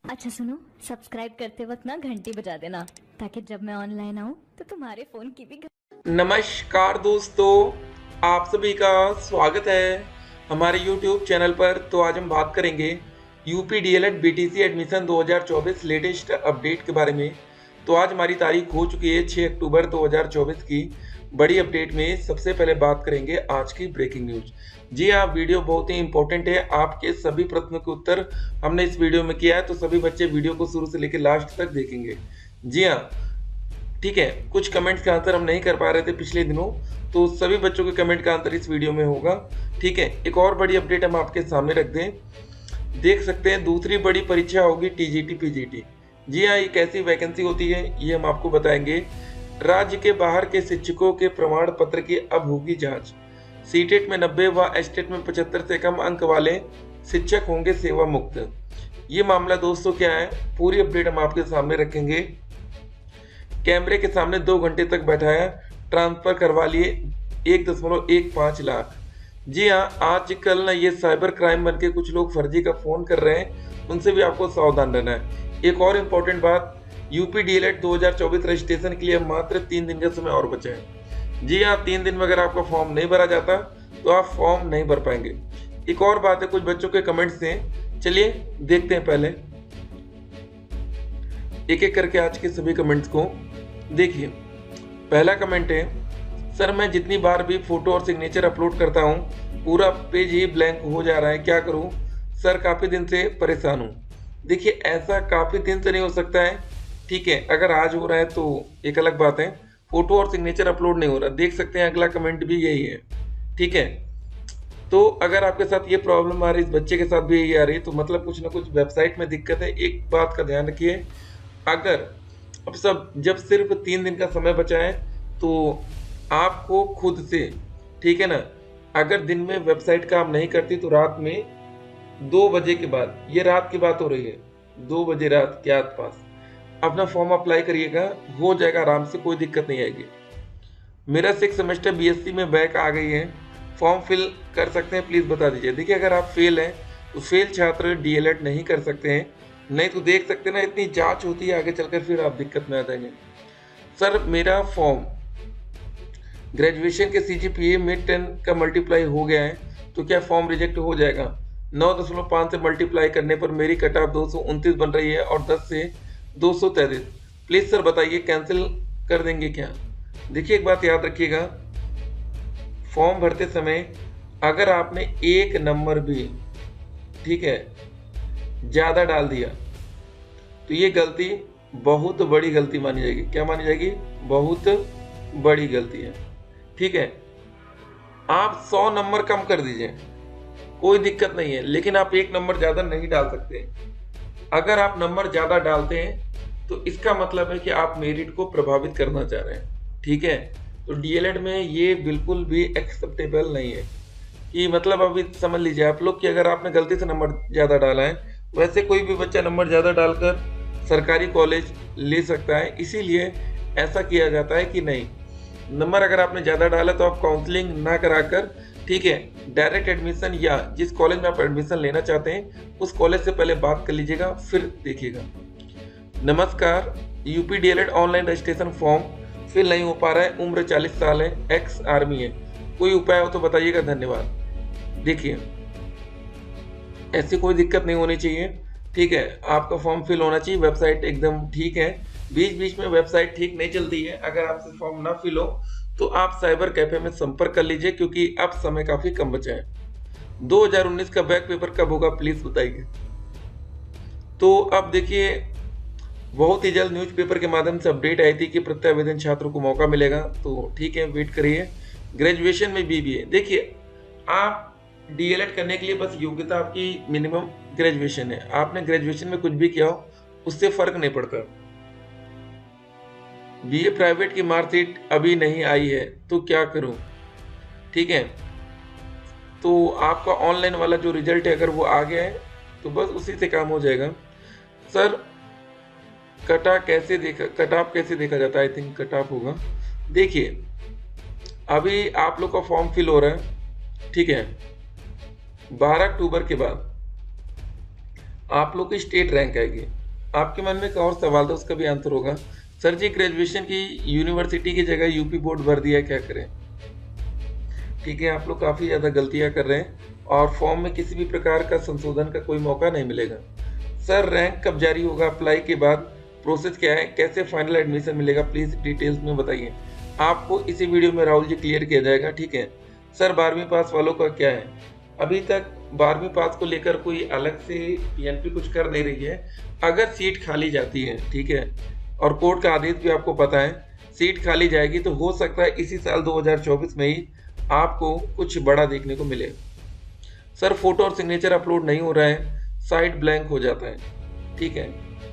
अच्छा सुनो, सब्सक्राइब करते वक्त ना घंटी बजा देना ताकि जब मैं ऑनलाइन आऊँ तो तुम्हारे फोन की भी नमस्कार दोस्तों, आप सभी का स्वागत है हमारे YouTube चैनल पर। तो आज हम बात करेंगे UP DElEd BTC admission 2024 latest update के बारे में। तो आज हमारी तारीख हो चुकी है 6 अक्टूबर 2024 की। बड़ी अपडेट में सबसे पहले बात करेंगे आज की ब्रेकिंग न्यूज। जी हाँ, वीडियो बहुत ही इंपॉर्टेंट है। आपके सभी प्रश्नों के उत्तर हमने इस वीडियो में किया है, तो सभी बच्चे वीडियो को शुरू से लेकर लास्ट तक देखेंगे। जी हाँ, ठीक है। कुछ कमेंट्स का आंसर हम नहीं कर पा रहे थे पिछले दिनों, तो सभी बच्चों के कमेंट का आंसर इस वीडियो में होगा। ठीक है, एक और बड़ी अपडेट हम आपके सामने रख दें। देख सकते हैं दूसरी बड़ी परीक्षा होगी टीजीटी पीजीटी। जी हाँ, ये कैसी वैकेंसी होती है ये हम आपको बताएंगे। राज्य के बाहर के शिक्षकों के प्रमाण पत्र की अब होगी जांच। सीटेट में 90 व एस्टेट में 75 से कम अंक वाले शिक्षक होंगे सेवा मुक्त। ये मामला दोस्तों क्या है, पूरी अपडेट हम आपके सामने रखेंगे। कैमरे के सामने 2 घंटे तक बैठाया, ट्रांसफर करवा लिए 1.15 लाख। जी हाँ, आजकल ना ये साइबर क्राइम बन के कुछ लोग फर्जी का फोन कर रहे हैं, उनसे भी आपको सावधान रहना है। एक और इम्पोर्टेंट बात, यूपी डीएलएड 2024 रजिस्ट्रेशन के लिए मात्र 3 दिन का समय और बचा है। जी हाँ, 3 दिन में अगर आपका फॉर्म नहीं भरा जाता तो आप फॉर्म नहीं भर पाएंगे। एक और बात है, कुछ बच्चों के कमेंट्स हैं, चलिए देखते हैं। पहले एक एक करके आज के सभी कमेंट्स को देखिए। पहला कमेंट है, सर मैं जितनी बार भी फोटो और सिग्नेचर अपलोड करता हूँ पूरा पेज ही ब्लैंक हो जा रहा है, क्या करूँ सर, काफ़ी दिन से परेशान हूँ। देखिए, ऐसा काफ़ी दिन से नहीं हो सकता है। ठीक है, अगर आज हो रहा है तो एक अलग बात है, फोटो और सिग्नेचर अपलोड नहीं हो रहा। देख सकते हैं अगला कमेंट भी यही है। ठीक है, तो अगर आपके साथ ये प्रॉब्लम आ रही, इस बच्चे के साथ भी यही आ रही है, तो मतलब कुछ ना कुछ वेबसाइट में दिक्कत है। एक बात का ध्यान रखिए, अगर अब सब जब सिर्फ 3 दिन का समय बचा है तो आपको खुद से, ठीक है ना, अगर दिन में वेबसाइट काम नहीं करती तो रात में 2 बजे के बाद, ये रात की बात हो रही है, 2 बजे रात के आसपास अपना फॉर्म अप्लाई करिएगा, हो जाएगा आराम से, कोई दिक्कत नहीं आएगी। मेरा 6 सेमेस्टर बीएससी में बैक आ गई है, फॉर्म फिल कर सकते हैं, प्लीज़ बता दीजिए। देखिए, अगर आप फेल हैं तो फेल छात्र डीएलएड नहीं कर सकते हैं, नहीं तो देख सकते ना, इतनी जांच होती है आगे चलकर, फिर आप दिक्कत में आ जाएंगे। सर मेरा फॉर्म ग्रेजुएशन के सीजीपीए में 10 का मल्टीप्लाई हो गया है, तो क्या फॉर्म रिजेक्ट हो जाएगा? 9.5 से मल्टीप्लाई करने पर मेरी कट ऑफ 229 बन रही है और 10 से 233। प्लीज़ सर बताइए, कैंसिल कर देंगे क्या? देखिए, एक बात याद रखिएगा, फॉर्म भरते समय अगर आपने एक नंबर भी, ठीक है, ज़्यादा डाल दिया तो ये गलती बहुत बड़ी गलती मानी जाएगी। क्या मानी जाएगी? बहुत बड़ी गलती है। ठीक है, आप 100 नंबर कम कर दीजिए, कोई दिक्कत नहीं है, लेकिन आप एक नंबर ज़्यादा नहीं डाल सकते। अगर आप नंबर ज़्यादा डालते हैं तो इसका मतलब है कि आप मेरिट को प्रभावित करना चाह रहे हैं। ठीक है, तो डीएलएड में ये बिल्कुल भी एक्सेप्टेबल नहीं है कि मतलब, अभी समझ लीजिए आप लोग कि अगर आपने गलती से नंबर ज़्यादा डाला है, वैसे कोई भी बच्चा नंबर ज़्यादा डालकर सरकारी कॉलेज ले सकता है, इसीलिए ऐसा किया जाता है कि नहीं, नंबर अगर आपने ज़्यादा डाला तो आप काउंसलिंग ना कराकर, ठीक है, डायरेक्ट एडमिशन या जिस कॉलेज में आप एडमिशन लेना चाहते हैं उस कॉलेज से पहले बात कर लीजिएगा, फिर देखिएगा। नमस्कार, UP DElEd online registration form fill नहीं हो पा रहा है, उम्र 40 साल है, एक्स आर्मी है, कोई उपाय हो तो बताइएगा, धन्यवाद। देखिए, ऐसी कोई दिक्कत नहीं होनी चाहिए। ठीक है, आपका फॉर्म फिल होना चाहिए, वेबसाइट एकदम ठीक है। बीच बीच में वेबसाइट ठीक नहीं चलती है, अगर आपसे फॉर्म ना फिल हो तो आप साइबर कैफे में संपर्क कर लीजिए, क्योंकि अब समय काफ़ी कम बचा है। 2019 का बैक पेपर कब होगा, प्लीज़ बताइए। तो अब देखिए, बहुत ही जल्द न्यूज़पेपर के माध्यम से अपडेट आई थी कि प्रत्यावेदन छात्रों को मौका मिलेगा, तो ठीक है, वेट करिए। ग्रेजुएशन में बीबीए, देखिए, आप डीएलएड करने के लिए बस योग्यता आपकी मिनिमम ग्रेजुएशन है। आपने ग्रेजुएशन में कुछ भी किया हो उससे फर्क नहीं पड़ता। बीए प्राइवेट की मार्कशीट अभी नहीं आई है तो क्या करूं? ठीक है, तो आपका ऑनलाइन वाला जो रिजल्ट है अगर वो आ गया है तो बस उसी से काम हो जाएगा। सर कट ऑफ कैसे देखा जाता है? आई थिंक कट ऑफ होगा। देखिए, अभी आप लोग का फॉर्म फिल हो रहा है, ठीक है, 12 अक्टूबर के बाद आप लोग की स्टेट रैंक आएगी। आपके मन में एक और सवाल था, उसका भी आंसर होगा, सर जी ग्रेजुएशन की यूनिवर्सिटी की जगह यूपी बोर्ड भर दिया, क्या करें? ठीक है, आप लोग काफ़ी ज़्यादा गलतियां कर रहे हैं और फॉर्म में किसी भी प्रकार का संशोधन का कोई मौका नहीं मिलेगा। सर रैंक कब जारी होगा, अप्लाई के बाद प्रोसेस क्या है, कैसे फाइनल एडमिशन मिलेगा, प्लीज़ डिटेल्स में बताइए। आपको इसी वीडियो में राहुल जी क्लियर किया जाएगा। ठीक है सर, 12वीं पास वालों का क्या है? अभी तक 12वीं पास को लेकर कोई अलग से पीएनपी कुछ कर नहीं रही है। अगर सीट खाली जाती है, ठीक है, और कोर्ट का आदेश भी आपको पता है, सीट खाली जाएगी तो हो सकता है इसी साल 2024 में ही आपको कुछ बड़ा देखने को मिले। सर फोटो और सिग्नेचर अपलोड नहीं हो रहा है, साइट ब्लैंक हो जाता है। ठीक है,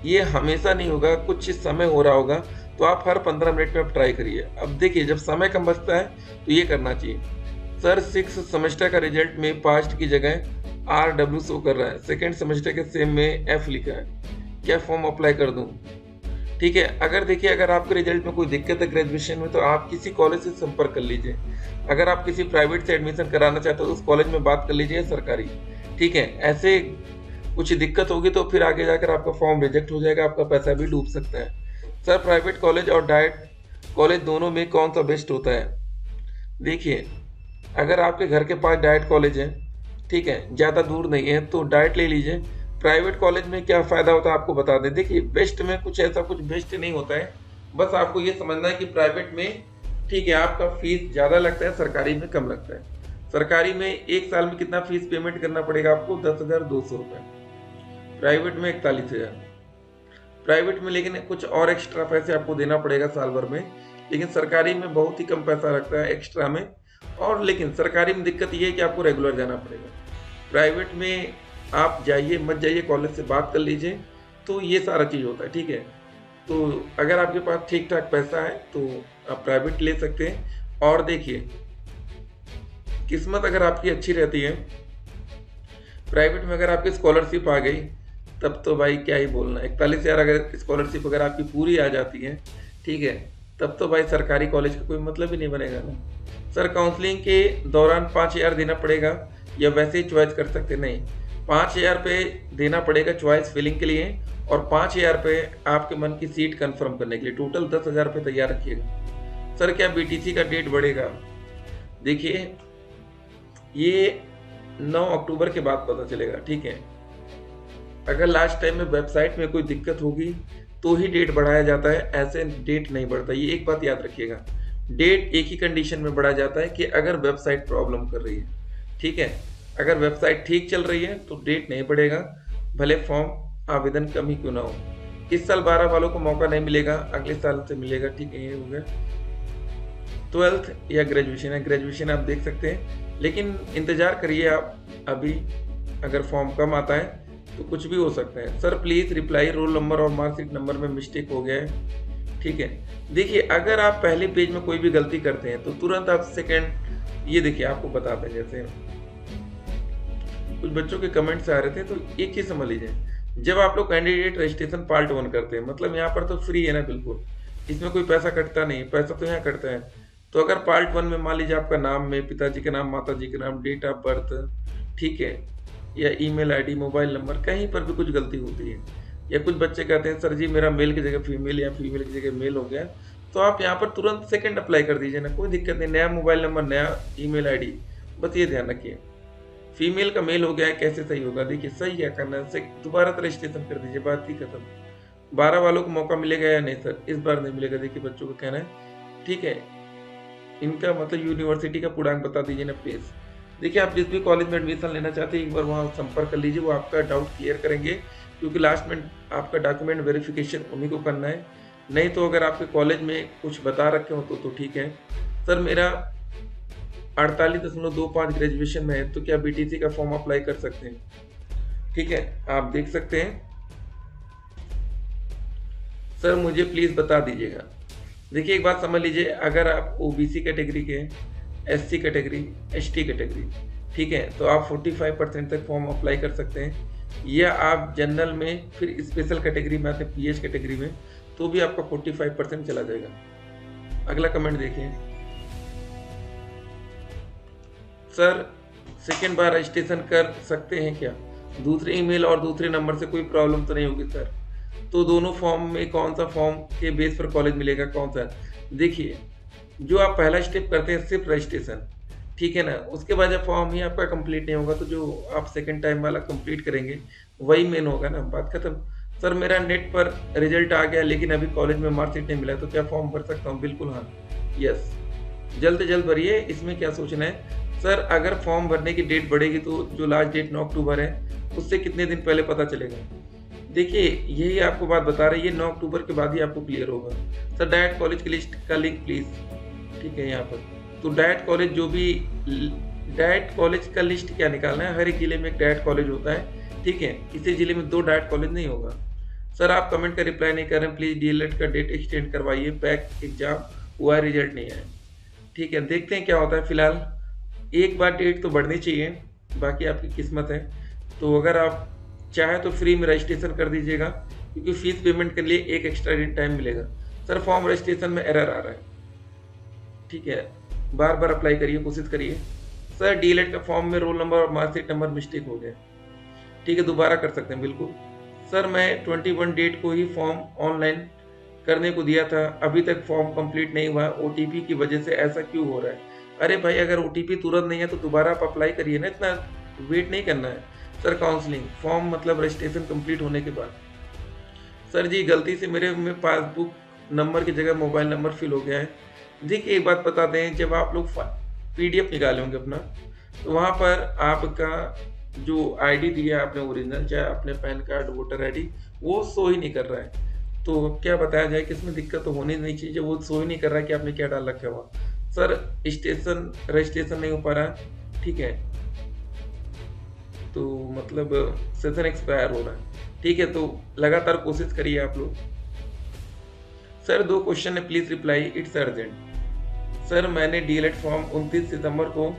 ये हमेशा नहीं होगा, कुछ समय हो रहा होगा, तो आप हर 15 मिनट में आप ट्राई करिए। अब देखिए, जब समय कम बचता है तो ये करना चाहिए। सर 6 सेमेस्टर का रिजल्ट में पास्ट की जगह RW शो कर रहा है, सेकेंड सेमेस्टर के सेम में F लिखा है, क्या फॉर्म अप्लाई कर दूं? ठीक है, अगर देखिए, अगर आपके रिजल्ट में कोई दिक्कत है ग्रेजुएशन में, तो आप किसी कॉलेज से संपर्क कर लीजिए। अगर आप किसी प्राइवेट से एडमिशन कराना चाहते हो तो उस कॉलेज में बात कर लीजिए, सरकारी। ठीक है, ऐसे कुछ दिक्कत होगी तो फिर आगे जाकर आपका फॉर्म रिजेक्ट हो जाएगा, आपका पैसा भी डूब सकता है। सर प्राइवेट कॉलेज और डाइट कॉलेज दोनों में कौन सा बेस्ट होता है? देखिए, अगर आपके घर के पास डाइट कॉलेज है, ठीक है, ज़्यादा दूर नहीं है, तो डाइट ले लीजिए। प्राइवेट कॉलेज में क्या फ़ायदा होता है आपको बता दें। देखिए, बेस्ट में कुछ ऐसा कुछ बेस्ट नहीं होता है, बस आपको ये समझना है कि प्राइवेट में, ठीक है, आपका फीस ज़्यादा लगता है, सरकारी में कम लगता है। सरकारी में एक साल में कितना फीस पेमेंट करना पड़ेगा आपको? 10,200 रुपये। प्राइवेट में 41,000। प्राइवेट में लेकिन कुछ और एक्स्ट्रा पैसे आपको देना पड़ेगा साल भर में, लेकिन सरकारी में बहुत ही कम पैसा लगता है एक्स्ट्रा में। और लेकिन सरकारी में दिक्कत ये है कि आपको रेगुलर जाना पड़ेगा। प्राइवेट में आप जाइए मत जाइए, कॉलेज से बात कर लीजिए, तो ये सारा चीज़ होता है। ठीक है, तो अगर आपके पास ठीक ठाक पैसा है तो आप प्राइवेट ले सकते हैं। और देखिए, किस्मत अगर आपकी अच्छी रहती है, प्राइवेट में अगर आपकी स्कॉलरशिप आ गई, तब तो भाई क्या ही बोलना। 41,000 अगर स्कॉलरशिप अगर आपकी पूरी आ जाती है, ठीक है, तब तो भाई सरकारी कॉलेज का कोई मतलब ही नहीं बनेगा ना। सर काउंसलिंग के दौरान 5,000 देना पड़ेगा या वैसे ही चॉइस कर सकते? नहीं, 5,000 रुपये देना पड़ेगा चॉइस फिलिंग के लिए, और 5,000 रुपये आपके मन की सीट कंफर्म करने के लिए। टोटल 10,000 रुपये तैयार रखिएगा। सर क्या BTC का डेट बढ़ेगा? देखिए, ये 9 अक्टूबर के बाद पता चलेगा। ठीक है, अगर लास्ट टाइम में वेबसाइट में कोई दिक्कत होगी तो ही डेट बढ़ाया जाता है, ऐसे डेट नहीं बढ़ता। ये एक बात याद रखिएगा, डेट एक ही कंडीशन में बढ़ाया जाता है कि अगर वेबसाइट प्रॉब्लम कर रही है। ठीक है, अगर वेबसाइट ठीक चल रही है तो डेट नहीं बढ़ेगा, भले फॉर्म आवेदन कम ही क्यों ना हो। इस साल 12 वालों को मौका नहीं मिलेगा, अगले साल से मिलेगा। ठीक है, ये हो गया। 12th या ग्रेजुएशन है, ग्रेजुएशन आप देख सकते हैं, लेकिन इंतजार करिए आप, अभी अगर फॉर्म कम आता है तो कुछ भी हो सकता है। Sir please reply, roll number और मार्कशीट नंबर में मिस्टेक हो गया है। ठीक है, देखिए, अगर आप पहले पेज में कोई भी गलती करते हैं तो तुरंत आप सेकंड, ये देखिए आपको बताते हैं, जैसे कुछ बच्चों के कमेंट्स आ रहे थे, तो एक चीज समझ लीजिए, जब आप लोग कैंडिडेट रजिस्ट्रेशन पार्ट 1 करते हैं, मतलब यहाँ पर तो फ्री है ना, बिल्कुल, इसमें कोई पैसा कटता नहीं, पैसा तो यहाँ कटता है। तो अगर पार्ट 1 में मान लीजिए आपका नाम में पिताजी के नाम, माताजी के नाम, डेट ऑफ बर्थ, ठीक है, या ईमेल आईडी, मोबाइल नंबर, कहीं पर भी कुछ गलती होती है, या कुछ बच्चे कहते हैं सर जी मेरा मेल की जगह फीमेल या फीमेल की जगह मेल हो गया, तो आप यहाँ पर तुरंत सेकंड अप्लाई कर दीजिए ना, कोई दिक्कत नहीं। नया मोबाइल नंबर, नया ईमेल आईडी, बस ये ध्यान रखिए। फीमेल का मेल हो गया है, कैसे सही होगा? देखिए, सही क्या करना है, दोबारा रजिस्ट्रेशन कर दीजिए, बात ही खत्म। 12 वालों को मौका मिलेगा या नहीं? सर इस बार नहीं मिलेगा, देखिए बच्चों का कहना है। ठीक है, इनका मतलब यूनिवर्सिटी का पूर्णांक बता दीजिए ना प्लीज। देखिए, आप जिस भी कॉलेज में एडमिशन लेना चाहते हैं, एक बार वहाँ संपर्क कर लीजिए, वो आपका डाउट क्लियर करेंगे, क्योंकि लास्ट में आपका डॉक्यूमेंट वेरिफिकेशन उन्हीं को करना है। नहीं तो अगर आपके कॉलेज में कुछ बता रखे हो तो ठीक है। सर मेरा 48.25 ग्रेजुएशन में है, तो क्या BTC का फॉर्म अप्लाई कर सकते हैं? ठीक है, आप देख सकते हैं। सर मुझे प्लीज बता दीजिएगा। देखिए, एक बात समझ लीजिए, अगर आप OBC कैटेगरी के, SC कैटेगरी, ST कैटेगरी, ठीक है, तो आप 45% तक फॉर्म अप्लाई कर सकते हैं, या आप जनरल में फिर स्पेशल कैटेगरी में आते हैं, PH कैटेगरी में, तो भी आपका 45% चला जाएगा। अगला कमेंट देखिए, सर सेकेंड बार रजिस्ट्रेशन कर सकते हैं क्या? दूसरे ईमेल और दूसरे नंबर से कोई प्रॉब्लम तो नहीं होगी सर? तो दोनों फॉर्म में कौन सा फॉर्म के बेस पर कॉलेज मिलेगा, कौन सा? देखिए, जो आप पहला स्टेप करते हैं सिर्फ रजिस्ट्रेशन, ठीक है ना, उसके बाद जब फॉर्म ही आपका कंप्लीट नहीं होगा तो जो आप सेकंड टाइम वाला कंप्लीट करेंगे वही मेन होगा ना, बात खत्म। सर मेरा नेट पर रिजल्ट आ गया लेकिन अभी कॉलेज में मार्कशीट नहीं मिला, तो क्या फॉर्म भर सकता हूँ? बिल्कुल हाँ, यस, जल्द से जल्द भरिए, इसमें क्या सोचना है। सर अगर फॉर्म भरने की डेट बढ़ेगी तो जो लास्ट डेट 9 अक्टूबर है उससे कितने दिन पहले पता चलेगा? देखिए यही आपको बात बता रही है, 9 अक्टूबर के बाद ही आपको क्लियर होगा। सर डायरेक्ट कॉलेज की लिस्ट का लिंक प्लीज, ठीक है यहाँ पर। तो डायरेक्ट कॉलेज जो भी, डायरेक्ट कॉलेज का लिस्ट क्या निकालना है, हर एक जिले में एक डायरेक्ट कॉलेज होता है, ठीक है, किसी जिले में 2 डायरेक्ट कॉलेज नहीं होगा। सर आप कमेंट का रिप्लाई नहीं कर रहे हैं, प्लीज डीएलएड का डेट एक्सटेंड करवाइए, बैक एग्जाम हुआ, रिजल्ट नहीं आया, ठीक है, देखते हैं क्या होता है। फिलहाल एक बार डेट तो बढ़नी चाहिए, बाकी आपकी किस्मत है। तो अगर आप चाहे तो फ्री में रजिस्ट्रेशन कर दीजिएगा, क्योंकि फीस पेमेंट के लिए एक एक्स्ट्रा दिन टाइम मिलेगा। सर फॉर्म रजिस्ट्रेशन में एरर आ रहा है, ठीक है, बार बार अप्लाई करिए, कोशिश करिए। सर डीएलएड का फॉर्म में रोल नंबर और मार्कशीट नंबर मिस्टेक हो गया, ठीक है, दोबारा कर सकते हैं बिल्कुल। सर मैं 21 डेट को ही फॉर्म ऑनलाइन करने को दिया था, अभी तक फॉर्म कंप्लीट नहीं हुआ, ओटीपी की वजह से ऐसा क्यों हो रहा है? अरे भाई अगर ओटीपी तुरंत नहीं है तो दोबारा आप अप्लाई करिए ना, इतना वेट नहीं करना है। सर काउंसलिंग फॉर्म मतलब रजिस्ट्रेशन कंप्लीट होने के बाद। सर जी गलती से मेरे में पासबुक नंबर की जगह मोबाइल नंबर फिल हो गया है। देखिए एक बात बता दें, जब आप लोग पीडीएफ निकाले होंगे अपना, तो वहाँ पर आपका जो आईडी दिया है आपने ओरिजिनल, चाहे अपने पैन कार्ड, वोटर आईडी, वो शो ही नहीं कर रहा है। तो क्या बताया जाए कि इसमें दिक्कत तो होनी नहीं चाहिए, वो शो ही नहीं कर रहा है कि आपने क्या डाल रखा हुआ। सर स्टेशन रजिस्ट्रेशन नहीं हो पा रहा, ठीक है, तो मतलब सेशन एक्सपायर हो रहा है, ठीक है, तो लगातार कोशिश करिए आप लोग। सर 2 क्वेश्चन है, please reply, it's urgent. Sir मैंने डीएलएड फॉर्म 29 सितंबर को,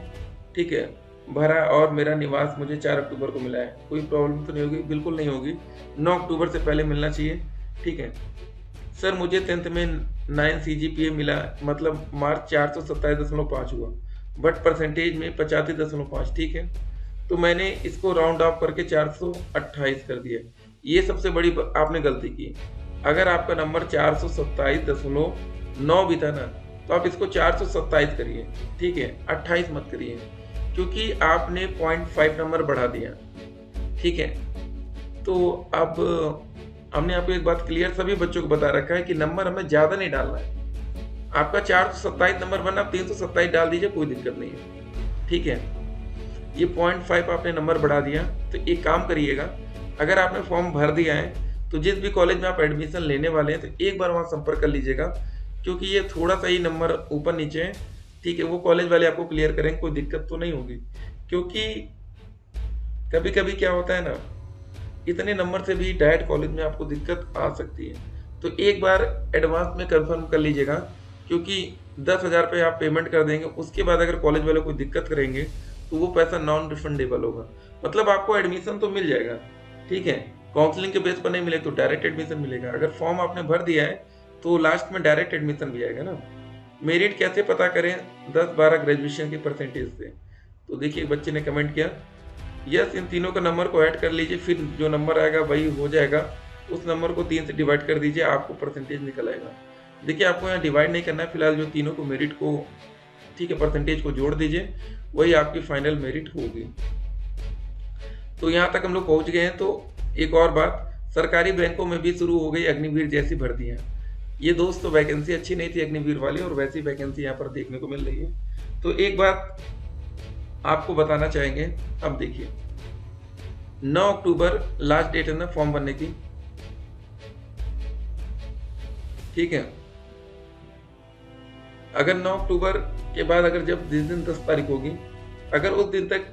ठीक है, भरा और मेरा निवास मुझे 4 अक्टूबर को मिला है, कोई प्रॉब्लम तो नहीं होगी? बिल्कुल नहीं होगी, 9 अक्टूबर से पहले मिलना चाहिए, ठीक है। सर मुझे 10th में 9 CGPA मिला, मतलब मार्च 427.5 हुआ, बट परसेंटेज में 85.5, ठीक है, तो मैंने इसको राउंड ऑफ करके 428 कर दिया। ये सबसे बड़ी आपने गलती की। अगर आपका नंबर 427.9 भी था ना, तो आप इसको 427 करिए, ठीक है, 28 मत करिए, क्योंकि आपने 0.5 नंबर बढ़ा दिया, ठीक है। तो अब हमने आपको एक बात क्लियर सभी बच्चों को बता रखा है कि नंबर हमें ज्यादा नहीं डालना है। आपका 427 नंबर बना, आप 327 डाल दीजिए, कोई दिक्कत नहीं है, ठीक है। ये 0.5 आपने नंबर बढ़ा दिया, तो एक काम करिएगा, अगर आपने फॉर्म भर दिया है तो जिस भी कॉलेज में आप एडमिशन लेने वाले हैं तो एक बार वहाँ संपर्क कर लीजिएगा, क्योंकि ये थोड़ा सा ही नंबर ऊपर नीचे है, ठीक है, वो कॉलेज वाले आपको क्लियर करेंगे, कोई दिक्कत तो नहीं होगी। क्योंकि कभी कभी क्या होता है ना, इतने नंबर से भी डायरेक्ट कॉलेज में आपको दिक्कत आ सकती है, तो एक बार एडवांस में कंफर्म कर लीजिएगा, क्योंकि 10,000 रुपये आप पेमेंट कर देंगे, उसके बाद अगर कॉलेज वाले कोई दिक्कत करेंगे तो वो पैसा नॉन रिफंडेबल होगा। मतलब आपको एडमिशन तो मिल जाएगा, ठीक है, काउंसलिंग के बेस पर नहीं मिले तो डायरेक्ट एडमिशन मिलेगा। अगर फॉर्म आपने भर दिया है तो लास्ट में डायरेक्ट एडमिशन भी आएगा ना। मेरिट कैसे पता करें? 10-12 ग्रेजुएशन की परसेंटेज से। तो देखिए बच्चे ने कमेंट किया, यस, इन तीनों का नंबर को ऐड कर लीजिए, फिर जो नंबर आएगा वही हो जाएगा, उस नंबर को 3 से डिवाइड कर दीजिए, आपको परसेंटेज निकल आएगा। देखिए आपको यहाँ डिवाइड नहीं करना है, फिलहाल जो तीनों को मेरिट को, ठीक है, परसेंटेज को जोड़ दीजिए, वही आपकी फाइनल मेरिट होगी। तो यहाँ तक हम लोग पहुँच गए हैं। तो एक और बात, सरकारी बैंकों में भी शुरू हो गई अग्निवीर जैसी भर्तियाँ। ये दोस्त तो वैकेंसी अच्छी नहीं थी अग्निवीर वाली, और वैसी वैकेंसी यहाँ पर देखने को मिल रही है। तो एक बात आपको बताना चाहेंगे, अब देखिए 9 अक्टूबर लास्ट डेट है ना फॉर्म भरने की, ठीक है। अगर 9 अक्टूबर के बाद अगर जब जिस दिन 10 तारीख होगी, अगर उस दिन तक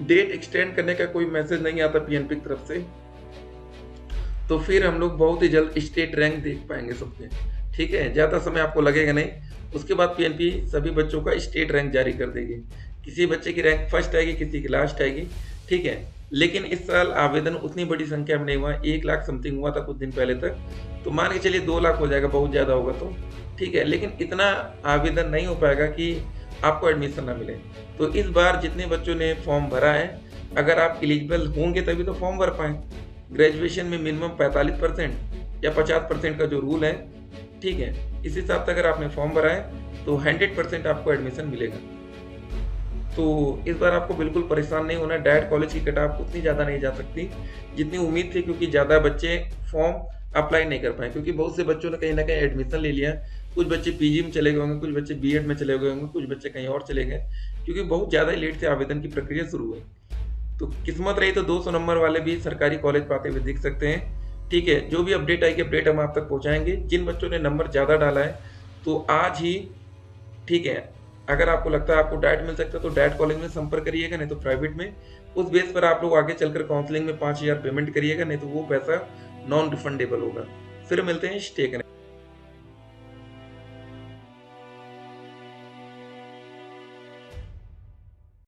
डेट एक्सटेंड करने का कोई मैसेज नहीं आता पीएनपी की तरफ से, तो फिर हम लोग बहुत ही जल्द स्टेट रैंक देख पाएंगे सबके, ठीक है, ज्यादा समय आपको लगेगा नहीं। उसके बाद पीएनपी सभी बच्चों का स्टेट रैंक जारी कर देगी, किसी बच्चे की रैंक फर्स्ट आएगी, किसी की लास्ट आएगी, ठीक है। लेकिन इस साल आवेदन उतनी बड़ी संख्या में नहीं हुआ, 1 लाख समथिंग हुआ था कुछ दिन पहले तक, तो मान के चलिए 2 लाख हो जाएगा, बहुत ज्यादा होगा तो, ठीक है, लेकिन इतना आवेदन नहीं हो पाएगा कि आपको एडमिशन ना मिले। तो इस बार जितने बच्चों ने फॉर्म भरा है अगर आप एलिजिबल होंगे तभी तो फॉर्म भर पाए। ग्रेजुएशन में मिनिमम 45% या 50% का जो रूल है, ठीक है, इस हिसाब से अगर आपने फॉर्म भरा है तो 100% आपको एडमिशन मिलेगा। तो इस बार आपको बिल्कुल परेशान नहीं होना। डायरेक्ट कॉलेज की कट ऑफ उतनी ज़्यादा नहीं जा सकती जितनी उम्मीद थी, क्योंकि ज़्यादा बच्चे फॉर्म अप्लाई नहीं कर पाए, क्योंकि बहुत से बच्चों ने कहीं ना कहीं एडमिशन ले लिया। कुछ बच्चे पीजी में चले गए होंगे, कुछ बच्चे बीएड में चले गए होंगे, कुछ बच्चे कहीं और चले गए, क्योंकि बहुत ज़्यादा लेट से आवेदन की प्रक्रिया शुरू हुई। तो किस्मत रही तो 200 नंबर वाले भी सरकारी कॉलेज पाते हुए दिख सकते हैं। ठीक है, जो भी अपडेट आएगी अपडेट हम आप तक पहुंचाएंगे। जिन बच्चों ने नंबर ज़्यादा डाला है तो आज ही, ठीक है, अगर आपको लगता है आपको डायरेक्ट मिल सकता है तो डायरेक्ट कॉलेज में संपर्क करिएगा, नहीं तो प्राइवेट में। उस बेस पर आप लोग आगे चलकर काउंसलिंग में 5000 पेमेंट करिएगा, नहीं तो वो पैसा नॉन रिफंडेबल होगा। फिर मिलते हैं, स्टे करें।